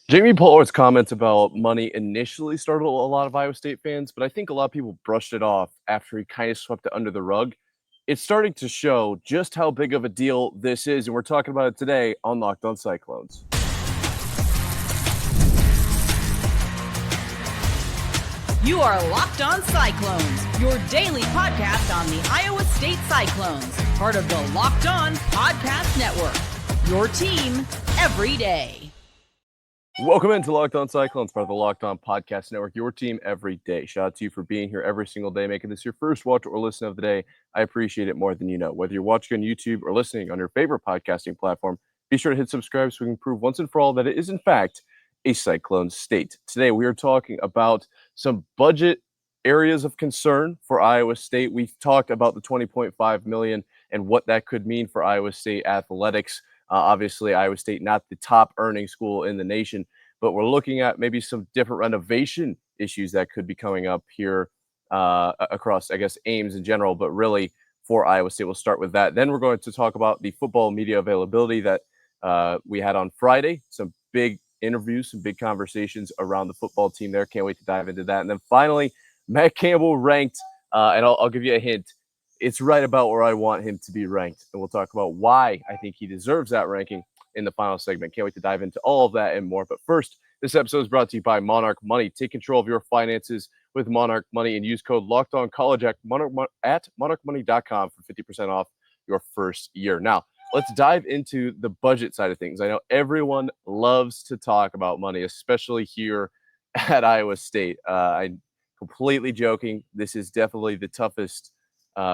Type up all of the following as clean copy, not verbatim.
Jamie Pollard's comments about money initially startled a lot of Iowa State fans, but I think a lot of people brushed it off after he kind of swept it under the rug. It's starting to show just how big of a deal this is, and we're talking about it today on Locked On Cyclones. You are Locked On Cyclones, your daily podcast on the Iowa State Cyclones, part of the Locked On Podcast Network. Your team every day. Welcome into Locked On Cyclones, part of the Locked On Podcast Network, your team every day. Shout out to you for being here every single day, making this your first watch or listen of the day. I appreciate it more than you know. Whether you're watching on YouTube or listening on your favorite podcasting platform, be sure to hit subscribe so we can prove once and for all that it is, in fact, a Cyclone state. Today, we are talking about some budget areas of concern for Iowa State. We've talked about the $20.5 million and what that could mean for Iowa State athletics. Obviously, Iowa State, not the top earning school in the nation, but we're looking at maybe some different renovation issues that could be coming up here across, I guess, Ames in general, but really for Iowa State. We'll start with that. Then we're going to talk about the football media availability that we had on Friday. Some big interviews, some big conversations around the football team there. Can't wait to dive into that. And then finally, Matt Campbell ranked, and I'll give you a hint. It's right about where I want him to be ranked. And we'll talk about why I think he deserves that ranking in the final segment. Can't wait to dive into all of that and more. But first, this episode is brought to you by Monarch Money. Take control of your finances with Monarch Money and use code LOCKEDONCollege at monarchmoney.com for 50% off your first year. Now, let's dive into the budget side of things. I know everyone loves to talk about money, especially here at Iowa State. I'm completely joking. This is definitely the toughest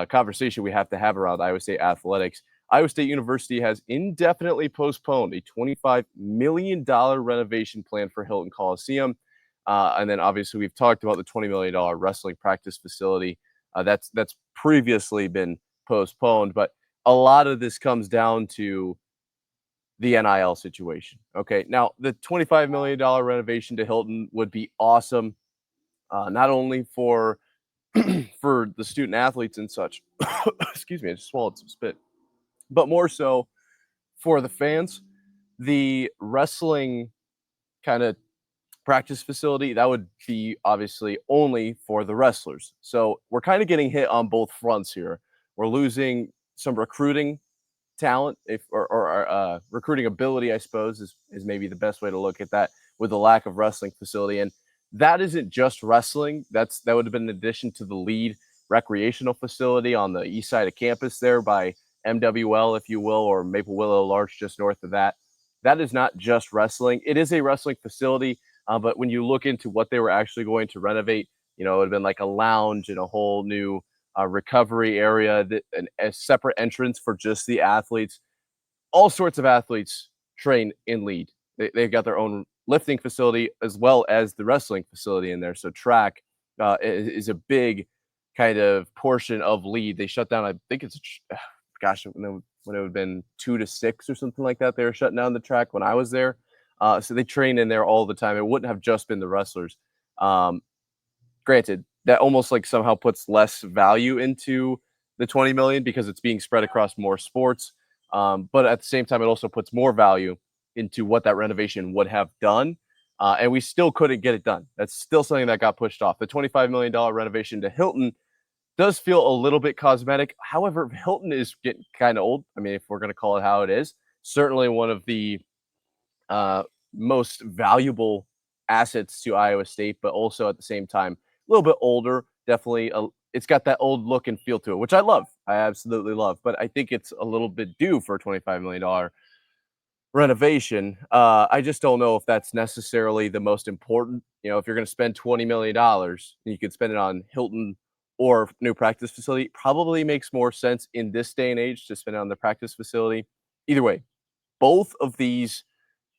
conversation we have to have around Iowa State athletics. Iowa State University has indefinitely postponed a $25 million renovation plan for Hilton Coliseum. And then obviously we've talked about the $20 million wrestling practice facility. That's previously been postponed, but a lot of this comes down to the NIL situation. Okay, now the $25 million renovation to Hilton would be awesome, not only for for the student athletes and such. Excuse me, I just swallowed some spit. But more so for the fans. The wrestling kind of practice facility, that would be obviously only for the wrestlers. So we're kind of getting hit on both fronts here. We're losing some recruiting talent, or recruiting ability, I suppose, is maybe the best way to look at that, with the lack of wrestling facility. And that isn't just wrestling. That would have been in addition to the lead recreational facility on the east side of campus there by MWL, if you will, or Maple Willow Larch, just north of that. That is not just wrestling. It is a wrestling facility, but when you look into what they were actually going to renovate, it would have been like a lounge and a whole new recovery area, a separate entrance for just the athletes. All sorts of athletes train in lead. They've got their own lifting facility as well as the wrestling facility in there. So track is a big kind of portion of lead. They shut down, I think it's, when it would have been 2 to 6 or something like that. They were shutting down the track when I was there. So they train in there all the time. It wouldn't have just been the wrestlers. Granted, that almost like somehow puts less value into the 20 million because it's being spread across more sports. But at the same time, it also puts more value into what that renovation would have done. And we still couldn't get it done. That's still something that got pushed off. The $25 million renovation to Hilton does feel a little bit cosmetic. However, Hilton is getting kind of old. I mean, if we're going to call it how it is, certainly one of the most valuable assets to Iowa State, but also at the same time, a little bit older. Definitely, it's got that old look and feel to it, which I love. I absolutely love. But I think it's a little bit due for a $25 million renovation. I just don't know if that's necessarily the most important. If you're going to spend $20 million, you could spend it on Hilton or new practice facility. Probably makes more sense in this day and age to spend it on the practice facility. Either way, both of these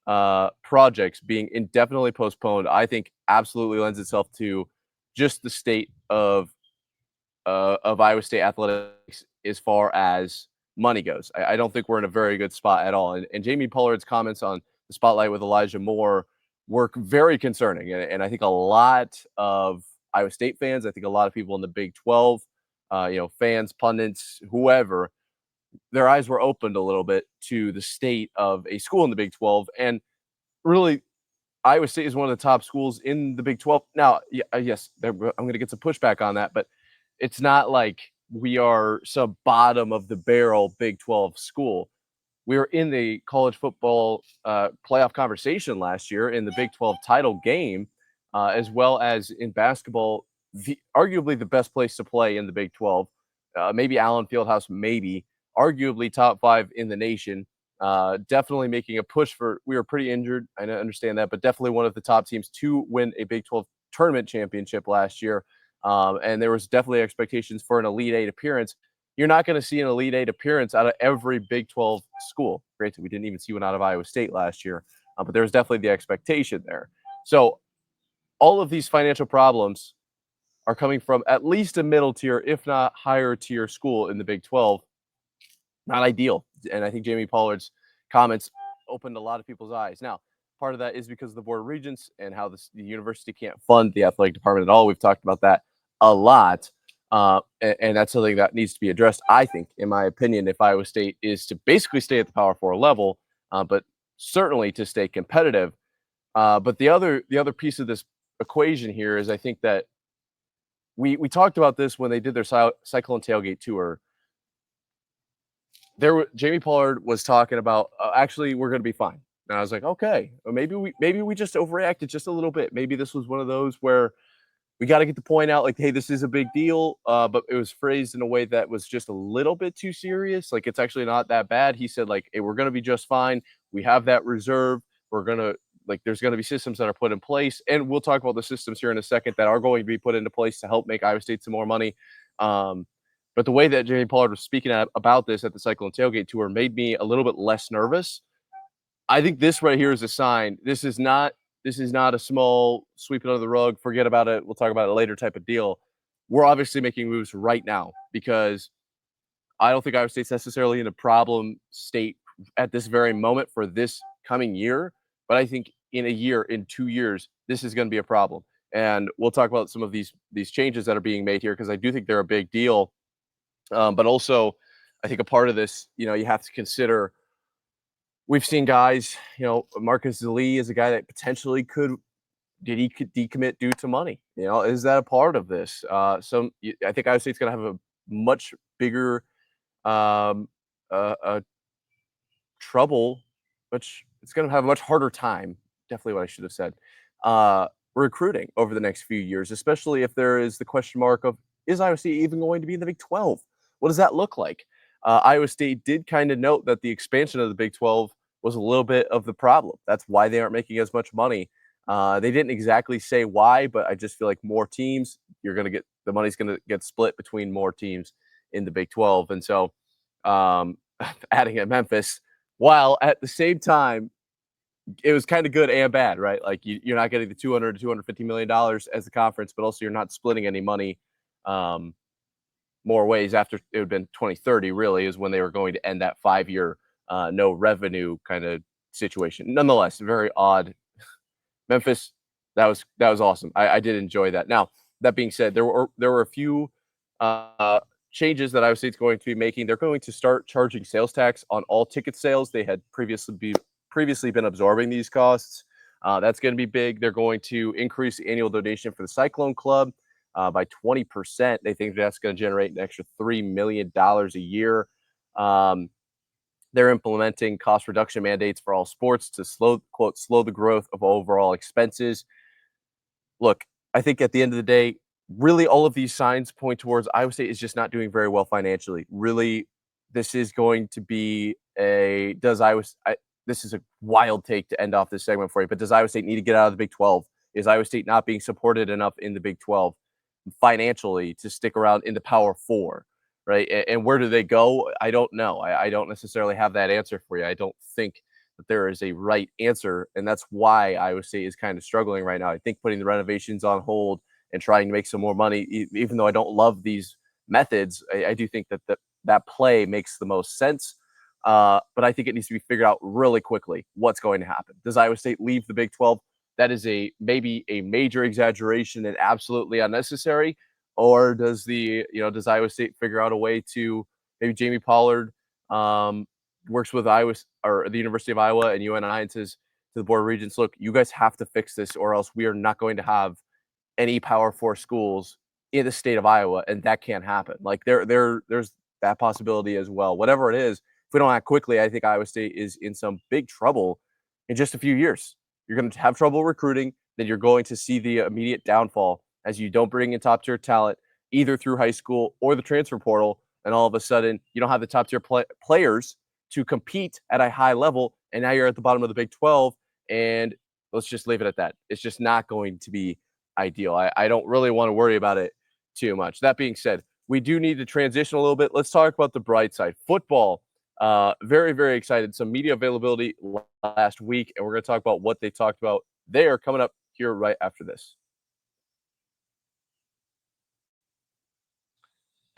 projects being indefinitely postponed, I think absolutely lends itself to just the state of Iowa State athletics as far as money goes. I don't think we're in a very good spot at all. And Jamie Pollard's comments on the Spotlight with Elijah Moore were very concerning. And I think a lot of Iowa State fans, I think a lot of people in the Big 12, fans, pundits, whoever, their eyes were opened a little bit to the state of a school in the Big 12. And really, Iowa State is one of the top schools in the Big 12. Now, yes, I'm going to get some pushback on that, but it's not like we are some bottom of the barrel Big 12 school. We were in the college football playoff conversation last year in the Big 12 title game, as well as in basketball, arguably the best place to play in the Big 12. Maybe Allen Fieldhouse, maybe. Arguably top 5 in the nation. Definitely making a push for. We were pretty injured. I understand that, but definitely one of the top teams to win a Big 12 tournament championship last year. And there was definitely expectations for an Elite Eight appearance. You're not going to see an Elite Eight appearance out of every Big 12 school. Granted, we didn't even see one out of Iowa State last year, but there's definitely the expectation there. So all of these financial problems are coming from at least a middle tier, if not higher tier school in the Big 12. Not ideal. And I think Jamie Pollard's comments opened a lot of people's eyes. Now, part of that is because of the Board of Regents and how the university can't fund the athletic department at all. We've talked about that a lot. And that's something that needs to be addressed, I think, in my opinion, if Iowa State is to basically stay at the Power 4 level, but certainly to stay competitive. But the other piece of this equation here is I think that we talked about this when they did their Cyclone tailgate tour. Jamie Pollard was talking about actually we're going to be fine. And I was like, okay, or maybe we just overreacted just a little bit. Maybe this was one of those where we got to get the point out, like, hey, this is a big deal. But it was phrased in a way that was just a little bit too serious. Like, it's actually not that bad. He said, like, hey, we're going to be just fine. We have that reserve. We're going to, like, there's going to be systems that are put in place. And we'll talk about the systems here in a second that are going to be put into place to help make Iowa State some more money. But the way that Jamie Pollard was speaking about this at the Cyclone tailgate tour made me a little bit less nervous. I think this right here is a sign. This is not a small sweep it under the rug, forget about it, we'll talk about it later type of deal. We're obviously making moves right now because I don't think Iowa State's necessarily in a problem state at this very moment for this coming year. But I think in a year, in 2 years, this is going to be a problem. And we'll talk about some of these changes that are being made here because I do think they're a big deal. But also, I think a part of this, you have to consider. We've seen guys, Marcus Lee is a guy that potentially could decommit due to money. Is that a part of this? I think Iowa State's going to have a much bigger trouble, which it's going to have a much harder time. Definitely what I should have said. Recruiting over the next few years, especially if there is the question mark of, is Iowa State even going to be in the Big 12? What does that look like? Iowa State did kind of note that the expansion of the Big 12 was a little bit of the problem. That's why they aren't making as much money. They didn't exactly say why, but I just feel like more teams, the money's going to get split between more teams in the Big 12. And so adding at Memphis, while at the same time, it was kind of good and bad, right? Like you're not getting the $200 to $250 million as the conference, but also you're not splitting any money more ways after it would have been 2030 really is when they were going to end that 5-year no revenue kind of situation. Nonetheless, very odd. Memphis, that was awesome. I did enjoy that. Now, that being said, there were a few changes that Iowa State's going to be making. They're going to start charging sales tax on all ticket sales. They had previously been absorbing these costs. That's going to be big. They're going to increase the annual donation for the Cyclone Club by 20%. They think that's going to generate an extra $3 million a year. They're implementing cost reduction mandates for all sports to slow the growth of overall expenses. Look, I think at the end of the day, really all of these signs point towards Iowa State is just not doing very well financially. Really, this is going to be this is a wild take to end off this segment for you, but does Iowa State need to get out of the Big 12? Is Iowa State not being supported enough in the Big 12 financially to stick around in the Power 4, right? And where do they go? I don't know. I don't necessarily have that answer for you. I don't think that there is a right answer, and that's why Iowa State is kind of struggling right now. I think putting the renovations on hold and trying to make some more money, even though I don't love these methods, I do think that play makes the most sense. But I think it needs to be figured out really quickly what's going to happen. Does Iowa State leave the Big 12? That is maybe a major exaggeration and absolutely unnecessary. Or does Iowa State figure out a way to, maybe Jamie Pollard works with Iowa or the University of Iowa and UNI and says, the Board of Regents, look, you guys have to fix this or else we are not going to have any Power 4 schools in the state of Iowa, and that can't happen. Like there's that possibility as well. Whatever it is, if we don't act quickly, I think Iowa State is in some big trouble in just a few years. You're going to have trouble recruiting, then you're going to see the immediate downfall as you don't bring in top tier talent either through high school or the transfer portal, and all of a sudden you don't have the top tier players to compete at a high level, and now you're at the bottom of the Big 12, and let's just leave it at that. It's just not going to be ideal. I don't really want to worry about it too much. That being said, we do need to transition a little bit. Let's talk about the bright side. Football, very, very excited. Some media availability last week, and we're going to talk about what they talked about there coming up here right after this.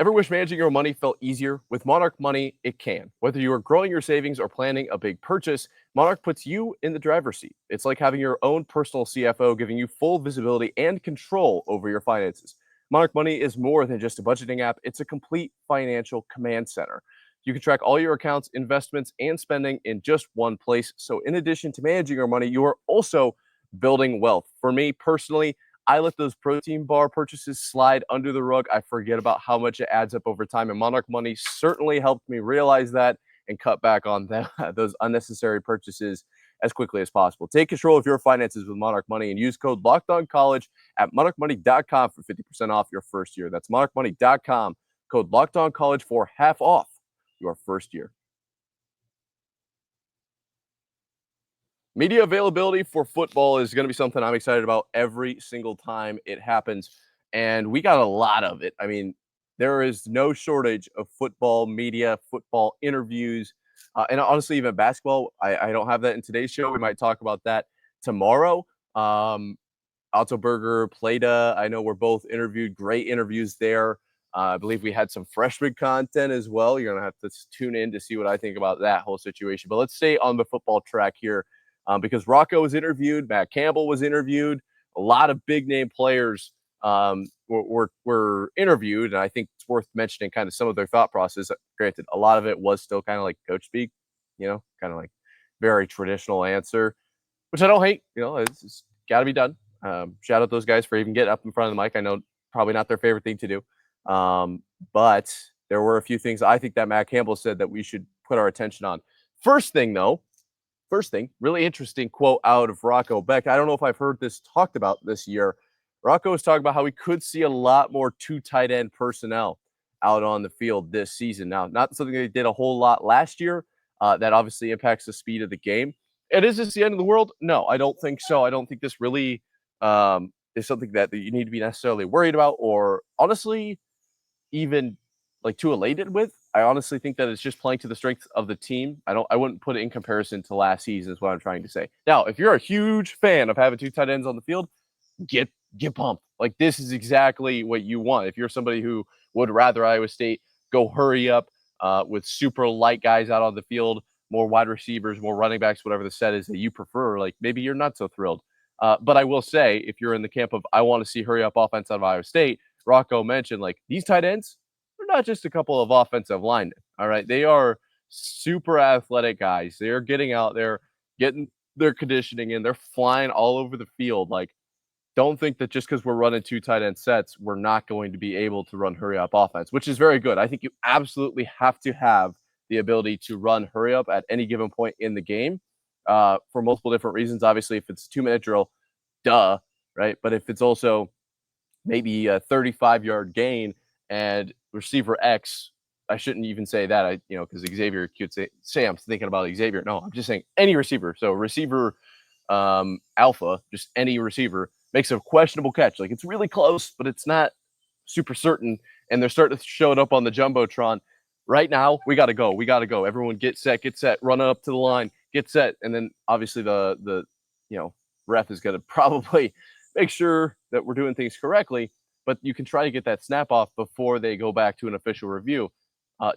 Ever wish managing your money felt easier? With Monarch Money, it can. Whether you are growing your savings or planning a big purchase, Monarch puts you in the driver's seat. It's like having your own personal CFO, giving you full visibility and control over your finances. Monarch Money is more than just a budgeting app. It's a complete financial command center. You can track all your accounts, investments, and spending in just one place. So in addition to managing your money, you are also building wealth. For me personally, I let those protein bar purchases slide under the rug. I forget about how much it adds up over time. And Monarch Money certainly helped me realize that and cut back on those unnecessary purchases as quickly as possible. Take control of your finances with Monarch Money and use code LOCKEDONCollege at monarchmoney.com for 50% off your first year. That's monarchmoney.com, code LOCKEDONCollege for half off your first year. Media availability for football is going to be something I'm excited about every single time it happens, and we got a lot of it. I mean, there is no shortage of football media, football interviews, and honestly, even basketball. I don't have that in today's show. We might talk about that tomorrow. Ottoberger, Plata, I know we're both interviewed. Great interviews there. I believe we had some freshman content as well. You're going to have to tune in to see what I think about that whole situation. But let's stay on the football track here. Because Rocco was interviewed, Matt Campbell was interviewed, a lot of big name players were interviewed, and I think it's worth mentioning kind of some of their thought process. Granted, a lot of it was still kind of like coach speak, kind of like very traditional answer, which I don't hate. It's got to be done. Shout out those guys for even getting up in front of the mic. I know probably not their favorite thing to do, but there were a few things I think that Matt Campbell said that we should put our attention on. First thing, really interesting quote out of Rocco Beck. I don't know if I've heard this talked about this year. Rocco was talking about how we could see a lot more two tight end personnel out on the field this season. Now, not something they did a whole lot last year. That obviously impacts the speed of the game. And is this the end of the world? No, I don't think so. I don't think this really is something that you need to be necessarily worried about or honestly even like too elated with. I honestly think that it's just playing to the strength of the team. I wouldn't put it in comparison to last season is what I'm trying to say. Now, if you're a huge fan of having two tight ends on the field, get pumped. Like this is exactly what you want. If you're somebody who would rather Iowa State go hurry up with super light guys out on the field, more wide receivers, more running backs, whatever the set is that you prefer, like maybe you're not so thrilled. But I will say, if you're in the camp of I want to see hurry up offense out of Iowa State, Rocco mentioned like these tight ends, they're not just a couple of offensive linemen. All right. They are super athletic guys. They are getting out there, getting their conditioning in. They're flying all over the field. Like, don't think that just because we're running two tight end sets, we're not going to be able to run hurry up offense, which is very good. I think you absolutely have to have the ability to run hurry up at any given point in the game for multiple different reasons. Obviously, if it's a 2-minute drill, duh, right? But if it's also maybe a 35-yard gain and receiver X, I shouldn't even say that, because Xavier could say I'm thinking about Xavier. No, I'm just saying any receiver. So receiver alpha, just any receiver, makes a questionable catch. Like it's really close, but it's not super certain. And they're starting to show it up on the Jumbotron. Right now, we got to go. We got to go. Everyone get set, run up to the line, get set. And then obviously the ref is going to probably make sure that we're doing things correctly, but you can try to get that snap off before they go back to an official review.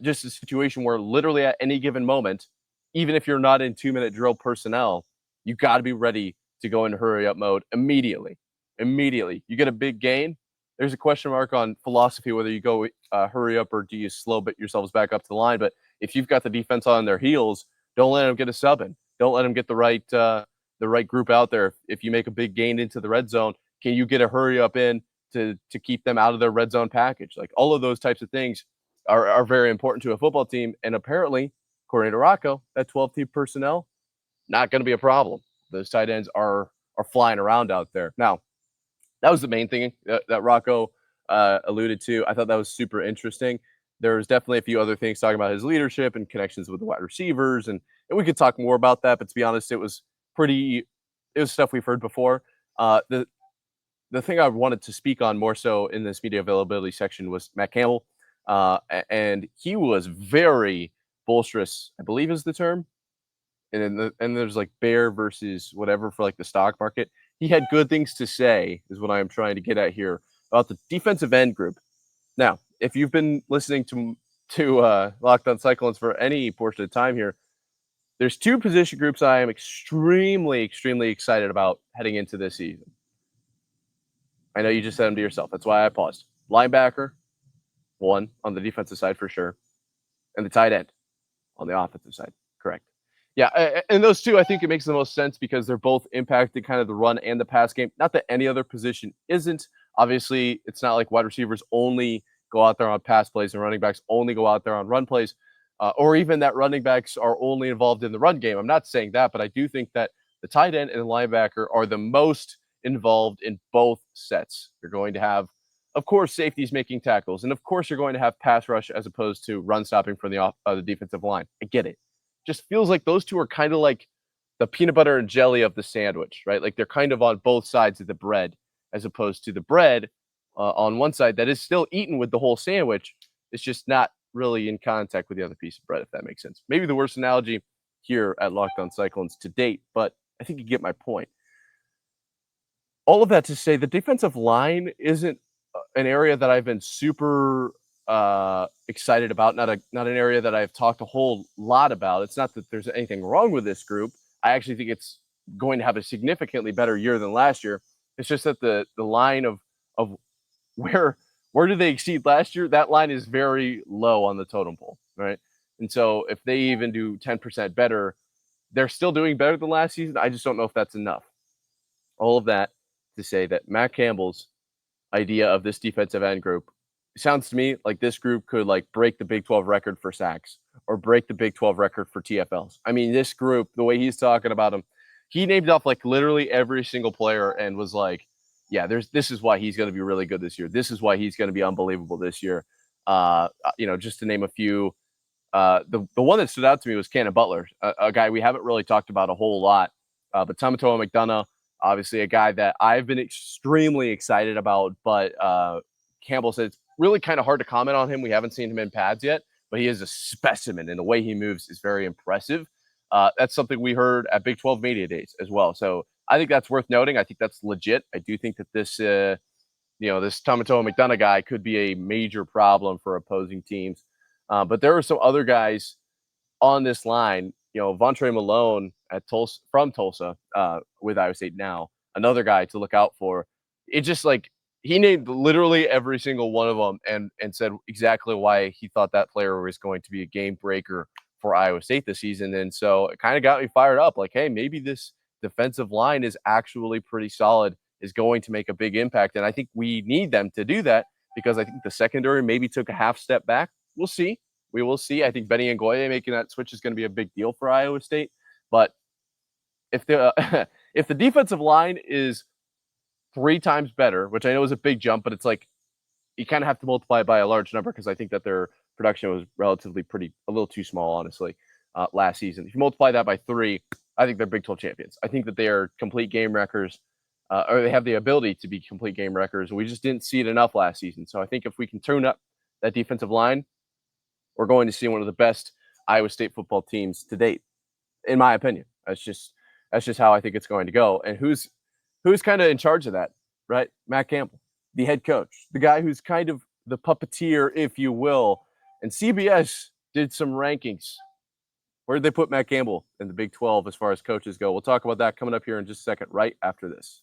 Just a situation where literally at any given moment, even if you're not in 2-minute drill personnel, you got to be ready to go into hurry up mode immediately. You get a big gain. There's a question mark on philosophy, whether you go hurry up or do you slow yourselves back up to the line. But if you've got the defense on their heels, don't let them get a sub in. Don't let them get the right the right group out there. If you make a big gain into the red zone, can you get a hurry up in to keep them out of their red zone package? Like all of those types of things are very important to a football team. And apparently, according to Rocco, that 12-team personnel, not going to be a problem. Those tight ends are flying around out there. Now, that was the main thing that Rocco alluded to. I thought that was super interesting. There's definitely a few other things talking about his leadership and connections with the wide receivers, and we could talk more about that. But to be honest, it was stuff we've heard before. The thing I wanted to speak on more so in this media availability section was Matt Campbell, and he was very boisterous, I believe is the term. And there's like bear versus whatever for like the stock market. He had good things to say, is what I am trying to get at here, about the defensive end group. Now, if you've been listening to Locked On Cyclones for any portion of the time here, there's two position groups I am extremely, extremely excited about heading into this season. I know you just said them to yourself. That's why I paused. Linebacker, one on the defensive side for sure, and the tight end on the offensive side. Correct. Yeah, and those two, I think it makes the most sense because they're both impacting kind of the run and the pass game. Not that any other position isn't. Obviously, it's not like wide receivers only go out there on pass plays and running backs only go out there on run plays, or even that running backs are only involved in the run game. I'm not saying that, but I do think that the tight end and the linebacker are the most involved in both sets. You're going to have, of course, safeties making tackles, and of course, you're going to have pass rush as opposed to run stopping from the defensive line. I get it. Just feels like those two are kind of like the peanut butter and jelly of the sandwich, right? Like they're kind of on both sides of the bread, as opposed to the bread on one side that is still eaten with the whole sandwich. It's just not really in contact with the other piece of bread, if that makes sense. Maybe the worst analogy here at Locked On Cyclones to date, but I think you get my point. All of that to say, the defensive line isn't an area that I've been super excited about, not an area that I've talked a whole lot about. It's not that there's anything wrong with this group. I actually think it's going to have a significantly better year than last year. It's just that the line of where did they exceed last year? That line is very low on the totem pole, right? And so if they even do 10% better, they're still doing better than last season. I just don't know if that's enough. All of that to say that Matt Campbell's idea of this defensive end group sounds to me like this group could like break the Big 12 record for sacks or break the Big 12 record for TFLs. I mean, this group, the way he's talking about them, he named off like literally every single player and was like, yeah, this is why he's going to be really good this year. This is why he's going to be unbelievable this year. Just to name a few. The one that stood out to me was Cannon Butler, a guy we haven't really talked about a whole lot. But Tamatoa McDonough, obviously a guy that I've been extremely excited about, but Campbell said it's really kind of hard to comment on him. We haven't seen him in pads yet, but he is a specimen, and the way he moves is very impressive. That's something we heard at Big 12 Media Days as well. So I think that's worth noting. I think that's legit. I do think that this Tamatoa McDonough guy could be a major problem for opposing teams. But there are some other guys on this line. Vontre Malone from Tulsa with Iowa State now, another guy to look out for. It just like he named literally every single one of them and said exactly why he thought that player was going to be a game breaker for Iowa State this season. And so it kind of got me fired up. Like, hey, maybe this defensive line is actually pretty solid, is going to make a big impact. And I think we need them to do that because I think the secondary maybe took a half step back. We'll see. We will see. I think Benny Ngoye making that switch is going to be a big deal for Iowa State. But if the if the defensive line is 3 times better, which I know is a big jump, but it's like you kind of have to multiply it by a large number because I think that their production was relatively a little too small, honestly, last season. If you multiply that by 3, I think they're Big 12 champions. I think that they are complete game wreckers, or they have the ability to be complete game wreckers. We just didn't see it enough last season. So I think if we can tune up that defensive line, we're going to see one of the best Iowa State football teams to date, in my opinion. That's just how I think it's going to go. And who's kind of in charge of that, right? Matt Campbell, the head coach, the guy who's kind of the puppeteer, if you will. And CBS did some rankings. Where did they put Matt Campbell in the Big 12 as far as coaches go? We'll talk about that coming up here in just a second, right after this.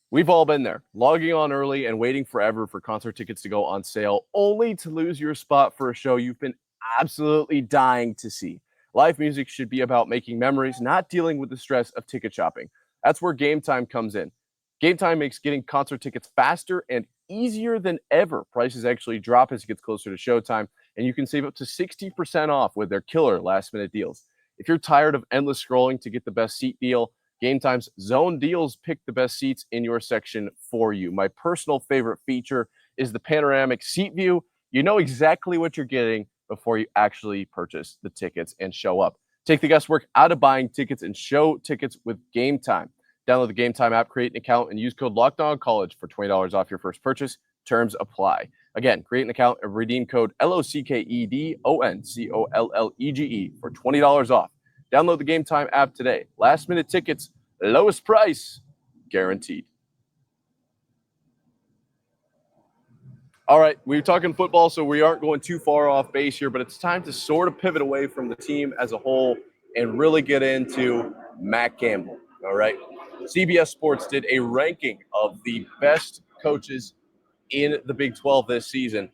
We've all been there, logging on early and waiting forever for concert tickets to go on sale, only to lose your spot for a show you've been absolutely dying to see. Live music should be about making memories, not dealing with the stress of ticket shopping. That's where Game Time comes in. Game Time makes getting concert tickets faster and easier than ever. Prices actually drop as it gets closer to showtime, and you can save up to 60% off with their killer last-minute deals. If you're tired of endless scrolling to get the best seat deal, Game Time's Zone Deals pick the best seats in your section for you. My personal favorite feature is the panoramic seat view. You know exactly what you're getting before you actually purchase the tickets and show up. Take the guesswork out of buying tickets and show tickets with Game Time. Download the Game Time app, create an account, and use code LOCKEDONCollege for $20 off your first purchase. Terms apply. Again, create an account and redeem code LOCKEDONCOLLEGE for $20 off. Download the Game Time app today. Last minute tickets, lowest price, guaranteed. All right, we're talking football, so we aren't going too far off base here, but it's time to sort of pivot away from the team as a whole and really get into Matt Campbell. All right. CBS Sports did a ranking of the best coaches in the Big 12 this season.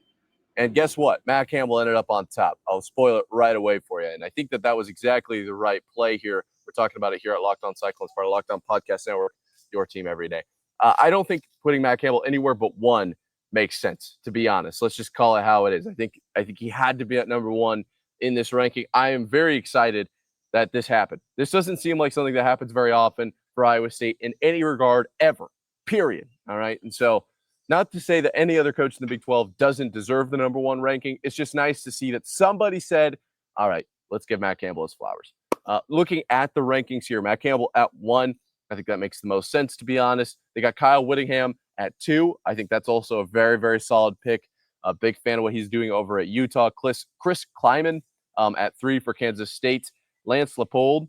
And guess what? Matt Campbell ended up on top. I'll spoil it right away for you. And I think that was exactly the right play here. We're talking about it here at Locked On Cyclones, part of Locked On Podcast Network, your team every day. I don't think putting Matt Campbell anywhere but one makes sense, to be honest. Let's just call it how it is. I think he had to be at number one in this ranking. I am very excited that this happened. This doesn't seem like something that happens very often for Iowa State in any regard ever, period. All right. And so not to say that any other coach in the Big 12 doesn't deserve the number one ranking. It's just nice to see that somebody said, all right, let's give Matt Campbell his flowers. Looking at the rankings here, Matt Campbell at 1. I think that makes the most sense, to be honest. They got Kyle Whittingham at 2. I think that's also a very, very solid pick. A big fan of what he's doing over at Utah. Chris Kleiman at 3 for Kansas State. Lance Leipold,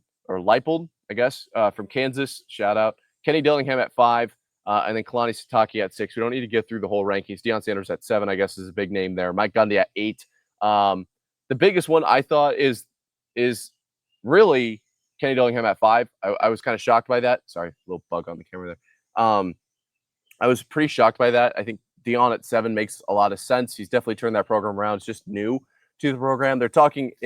I guess, from Kansas. Shout out. Kenny Dillingham at 5. And then Kalani Sitake at 6. We don't need to get through the whole rankings. Deion Sanders at 7, I guess, is a big name there. Mike Gundy at 8. The biggest one I thought is really Kenny Dillingham at 5. I was kind of shocked by that. Sorry, a little bug on the camera there. I was pretty shocked by that. I think Deion at 7 makes a lot of sense. He's definitely turned that program around. It's just new to the program. They're talking –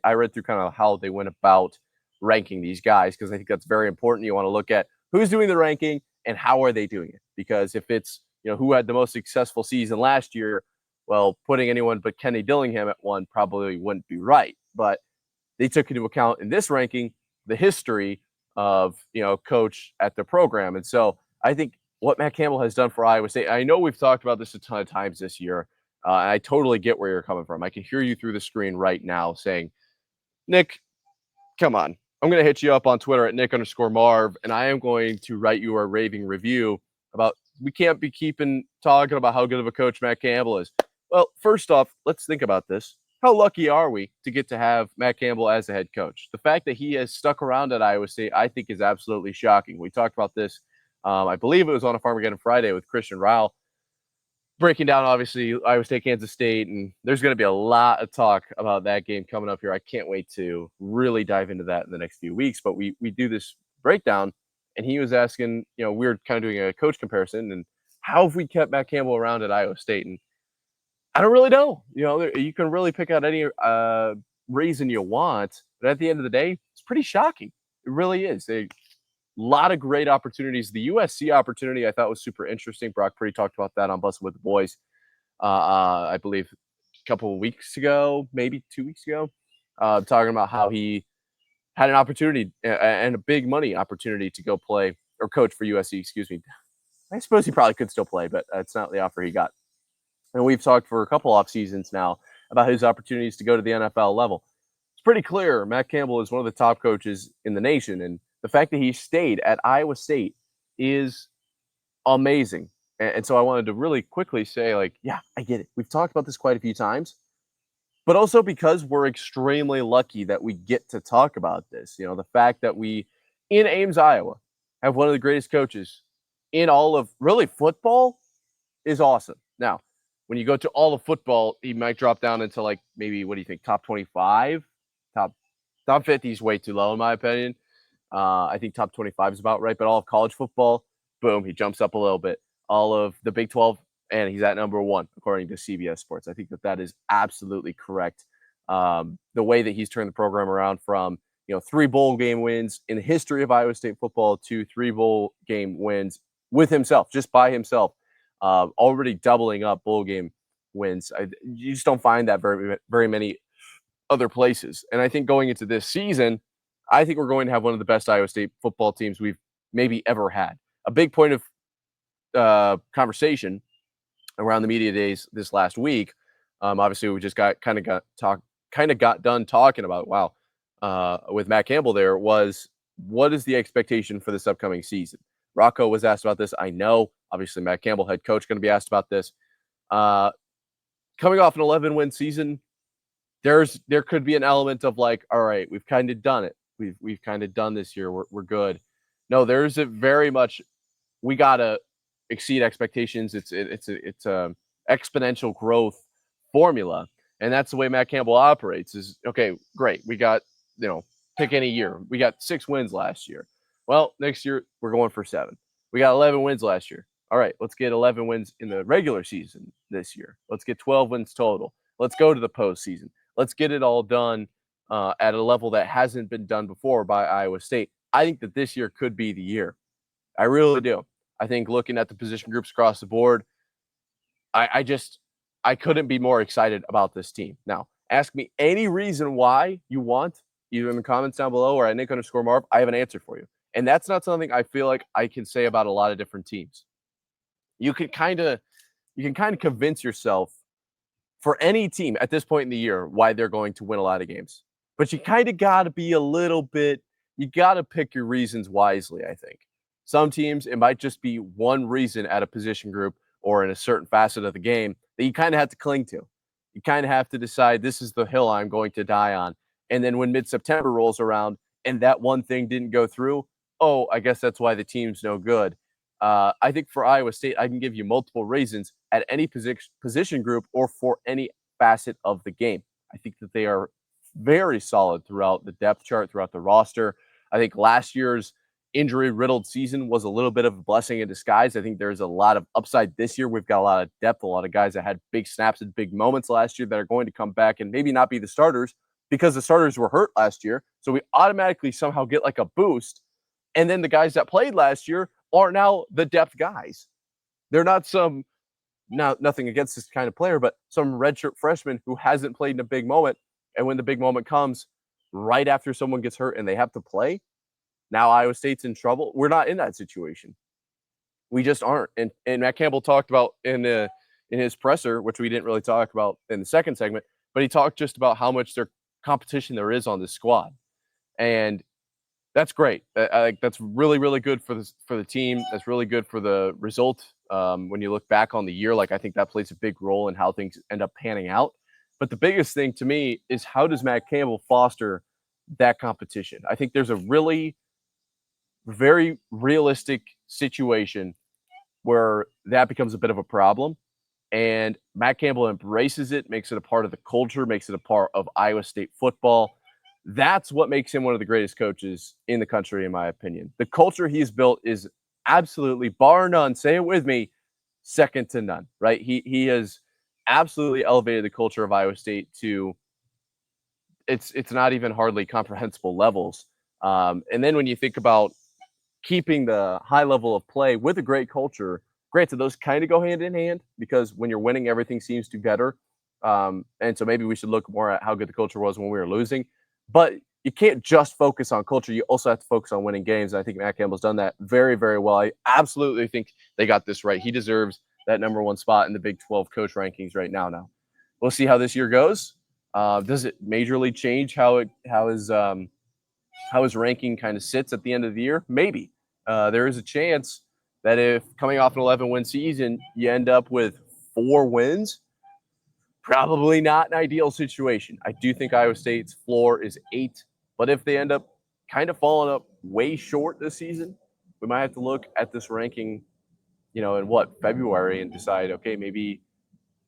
I read through kind of how they went about ranking these guys because I think that's very important. You want to look at who's doing the ranking and how are they doing it? Because if it's, who had the most successful season last year, well, putting anyone but Kenny Dillingham at 1 probably wouldn't be right. But they took into account in this ranking the history of, coach at the program. And so I think what Matt Campbell has done for Iowa State, I know we've talked about this a ton of times this year, and I totally get where you're coming from. I can hear you through the screen right now saying, Nick, come on. I'm going to hit you up on Twitter at Nick_Marv, and I am going to write you a raving review about we can't be talking about how good of a coach Matt Campbell is. Well, first off, let's think about this. How lucky are we to get to have Matt Campbell as a head coach? The fact that he has stuck around at Iowa State, I think, is absolutely shocking. We talked about this, I believe it was on a Farmageddon Friday with Christian Ryle, breaking down, obviously, Iowa State, Kansas State, and there's going to be a lot of talk about that game coming up here. I can't wait to really dive into that in the next few weeks, but we do this breakdown, and he was asking, we were kind of doing a coach comparison, and how have we kept Matt Campbell around at Iowa State? And I don't really know. You can really pick out any reason you want, but at the end of the day, it's pretty shocking. It really is. A lot of great opportunities. The USC opportunity I thought was super interesting. Brock Purdy talked about that on Bustin' with the Boys, I believe a couple of weeks ago, maybe 2 weeks ago, talking about how he had an opportunity and a big money opportunity to go play or coach for USC, excuse me. I suppose he probably could still play, but that's not the offer he got. And we've talked for a couple off seasons now about his opportunities to go to the NFL level. It's pretty clear Matt Campbell is one of the top coaches in the nation, and the fact that he stayed at Iowa State is amazing. And so I wanted to really quickly say, yeah, I get it. We've talked about this quite a few times, but also because we're extremely lucky that we get to talk about this. The fact that we, in Ames, Iowa, have one of the greatest coaches in all of really football is awesome. Now, when you go to all of football, he might drop down into maybe, what do you think, top 25? Top 50 is way too low, in my opinion. I think top 25 is about right, but all of college football, boom, he jumps up a little bit. All of the Big 12, and he's at number 1, according to CBS Sports. I think that is absolutely correct. The way that he's turned the program around from 3 bowl game wins in the history of Iowa State football to 3 bowl game wins with himself, just by himself, already doubling up bowl game wins. You just don't find that very many other places. And I think going into this season, I think we're going to have one of the best Iowa State football teams we've maybe ever had. A big point of conversation around the media days this last week. Obviously, we just got done talking about with Matt Campbell. There was, what is the expectation for this upcoming season? Rocco was asked about this. I know, obviously, Matt Campbell, head coach, going to be asked about this. Coming off an 11-win season, there could be an element of like, all right, we've kind of done it. We've kind of done this year. We're good. No, there's a very much, we gotta exceed expectations. It's a exponential growth formula, and that's the way Matt Campbell operates. Is okay, great. We got pick any year. We got 6 wins last year. Well, next year we're going for 7. We got 11 wins last year. All right, let's get 11 wins in the regular season this year. Let's get 12 wins total. Let's go to the postseason. Let's get it all done at a level that hasn't been done before by Iowa State. I think that this year could be the year. I really do. I think looking at the position groups across the board, I couldn't be more excited about this team. Now, ask me any reason why you want, either in the comments down below or at Nick_Marv. I have an answer for you. And that's not something I feel like I can say about a lot of different teams. You can kind of convince yourself for any team at this point in the year why they're going to win a lot of games. But you kind of got to be you got to pick your reasons wisely, I think. Some teams, it might just be one reason at a position group or in a certain facet of the game that you kind of have to cling to. You kind of have to decide, this is the hill I'm going to die on. And then when mid-September rolls around and that one thing didn't go through, oh, I guess that's why the team's no good. I think for Iowa State, I can give you multiple reasons at any position group or for any facet of the game. I think that they are very solid throughout the depth chart, throughout the roster. I think last year's injury-riddled season was a little bit of a blessing in disguise. I think there's a lot of upside this year. We've got a lot of depth, a lot of guys that had big snaps and big moments last year that are going to come back and maybe not be the starters because the starters were hurt last year. So we automatically somehow get like a boost. And then the guys that played last year are now the depth guys. They're not nothing against this kind of player, but some redshirt freshman who hasn't played in a big moment. And when the big moment comes right after someone gets hurt and they have to play, now Iowa State's in trouble. We're not in that situation. We just aren't. And Matt Campbell talked about in his presser, which we didn't really talk about in the second segment, but he talked just about how much competition there is on this squad. And that's great. That's really, really good for the team. That's really good for the result. When you look back on the year, I think that plays a big role in how things end up panning out. But the biggest thing to me is, how does Matt Campbell foster that competition? I think there's a really very realistic situation where that becomes a bit of a problem. And Matt Campbell embraces it, makes it a part of the culture, makes it a part of Iowa State football. That's what makes him one of the greatest coaches in the country, in my opinion. The culture he's built is absolutely, bar none, say it with me, second to none, right? He has absolutely elevated the culture of Iowa State to it's not even hardly comprehensible levels. And then when you think about keeping the high level of play with a great culture, granted, those kind of go hand in hand, because when you're winning, everything seems to be better. And so maybe we should look more at how good the culture was when we were losing. But you can't just focus on culture. You also have to focus on winning games. And I think Matt Campbell's done that very, very well. I absolutely think they got this right. He deserves that number 1 spot in the Big 12 coach rankings right now. We'll see how this year goes. Does it majorly change how his ranking kind of sits at the end of the year? Maybe. There is a chance that if coming off an 11-win season, you end up with 4 wins, probably not an ideal situation. I do think Iowa State's floor is 8, but if they end up kind of falling up way short this season, we might have to look at this ranking, in February, and decide, okay, maybe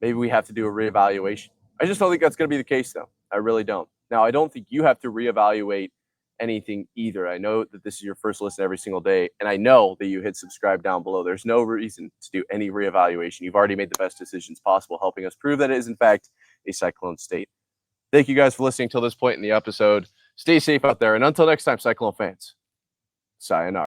we have to do a reevaluation. I just don't think that's going to be the case, though. I really don't. Now, I don't think you have to reevaluate anything either. I know that this is your first listen every single day, and I know that you hit subscribe down below. There's no reason to do any reevaluation. You've already made the best decisions possible, helping us prove that it is, in fact, a Cyclone state. Thank you guys for listening till this point in the episode. Stay safe out there. And until next time, Cyclone fans, sayonara.